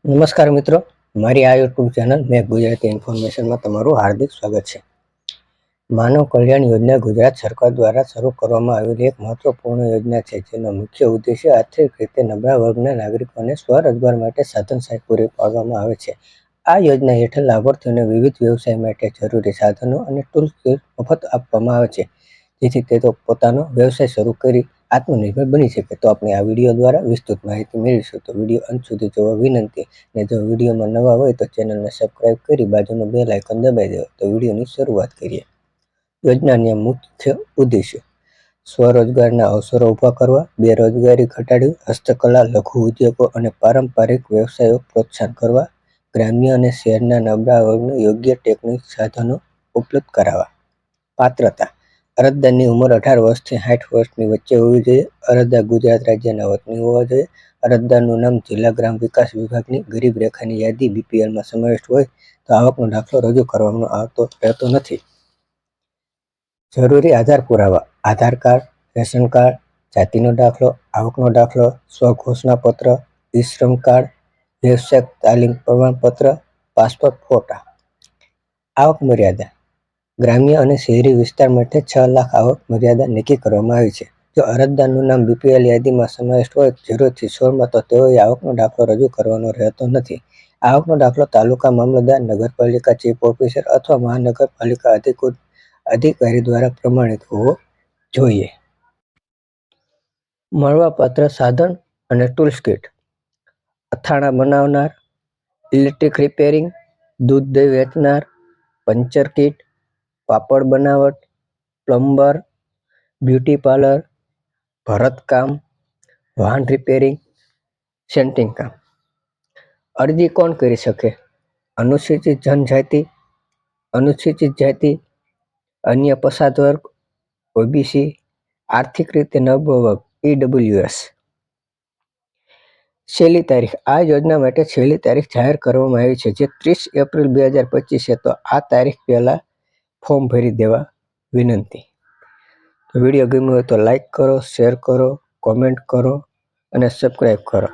નમસ્કાર મિત્રો, મારી આ યુટ્યુબ ચેનલ મેં ગુજરાતી ઇન્ફોર્મેશનમાં તમારું હાર્દિક સ્વાગત છે. માનવ કલ્યાણ યોજના ગુજરાત સરકાર દ્વારા શરૂ કરવામાં આવેલી એક મહત્વપૂર્ણ યોજના છે, જેનો મુખ્ય ઉદ્દેશ્ય આર્થિક રીતે નબળા વર્ગના નાગરિકોને સ્વરોજગાર માટે સાધન સહાય પૂરી પાડવામાં આવે છે. આ યોજના હેઠળ લાભાર્થીઓને વિવિધ વ્યવસાય માટે જરૂરી સાધનો અને ટૂલ્સ મફત આપવામાં આવે છે, જેથી તેઓ પોતાનો વ્યવસાય શરૂ કરી આત્મનિર્ભર બની શકે. તો આપણે આ વિડીયો દ્વારા વિસ્તૃત માહિતી મેળવીશું, તો વિડીયો અંત સુધી જોવા વિનંતી. ને જો વિડીયોમાં નવા હોય તો ચેનલને સબસ્ક્રાઇબ કરી બાજુનું બેલ આઇકન દબાવી દો. તો વિડીયોની શરૂઆત કરીએ. યોજનાના મુખ્ય ઉદ્દેશ્યો: સ્વરોજગારના અવસરો ઊભા કરવા, બેરોજગારી ઘટાડવી, હસ્તકલા, લઘુ ઉદ્યોગો અને પારંપરિક વ્યવસાયો પ્રોત્સાહન કરવા, ગ્રામ્ય અને શહેરના નબળા વર્ગને યોગ્ય ટેકનિક સાધનો ઉપલબ્ધ કરાવવા. પાત્રતા: અરજદારની ઉંમર 18 વર્ષથી 60 વર્ષની વચ્ચે હોવી જોઈએ. અરજદાર ગુજરાત રાજ્યના વતની હોવા જોઈએ. અરજદારનું નામ જિલ્લા ગ્રામ વિકાસ વિભાગની ગરીબ રેખાની યાદી BPLમાં સમાવિષ્ટ હોય તો આવકનો દાખલો રજૂ કરવામાં આવતો રહેતો નથી. જરૂરી આધાર પુરાવા: આધાર કાર્ડ, રેશન કાર્ડ, જાતિનો દાખલો, આવકનો દાખલો, સ્વઘોષણાપત્ર, ઈ-શ્રમ કાર્ડ, વ્યવસાયિક તાલીમ પ્રમાણપત્ર, પાસપોર્ટ ફોટા. આવક મર્યાદા: ગ્રામ્ય અને શહેરી વિસ્તાર માટે 6 લાખ આવક મર્યાદા નક્કી કરવામાં આવી છે. જો અરજદારનું નામ BPL યાદીમાં સમાવિષ્ટ હોય 0 થી 16માં, તો તેઓએ આવકનો દાખલો રજૂ કરવાનો રહેતો નથી. આવકનો દાખલો તાલુકા મામલતદાર, નગરપાલિકા ચીફ ઓફિસર અથવા મહાનગરપાલિકા અધિકારી દ્વારા પ્રમાણિત હોવો જોઈએ. મળવાપાત્ર સાધન અને ટૂલ્સ કીટ: અથાણા બનાવનાર, ઇલેક્ટ્રિક રિપેરિંગ, દૂધ દહીં વેચનાર, પંચર કીટ, પાપડ બનાવટ, પ્લમ્બર, બ્યુટી પાર્લર, ભરતકામ, વાહન રિપેરિંગ, સેન્ટિંગ કામ. અરજી કોણ કરી શકે? અનુસૂચિત જનજાતિ, અનુસૂચિત જાતિ, અન્ય પછાત વર્ગ, OBC, આર્થિક રીતે નબળો વર્ગ, EWS. છેલ્લી તારીખ: આ યોજના માટે છેલ્લી તારીખ જાહેર કરવામાં આવી છે, જે 30 એપ્રિલ 2025 છે. તો આ તારીખ પહેલા ફોર્મ ભરી દેવા વિનંતી. વિડીયો ગમ્યો હોય તો લાઈક કરો, શેર કરો, કોમેન્ટ કરો અને સબસ્ક્રાઈબ કરો.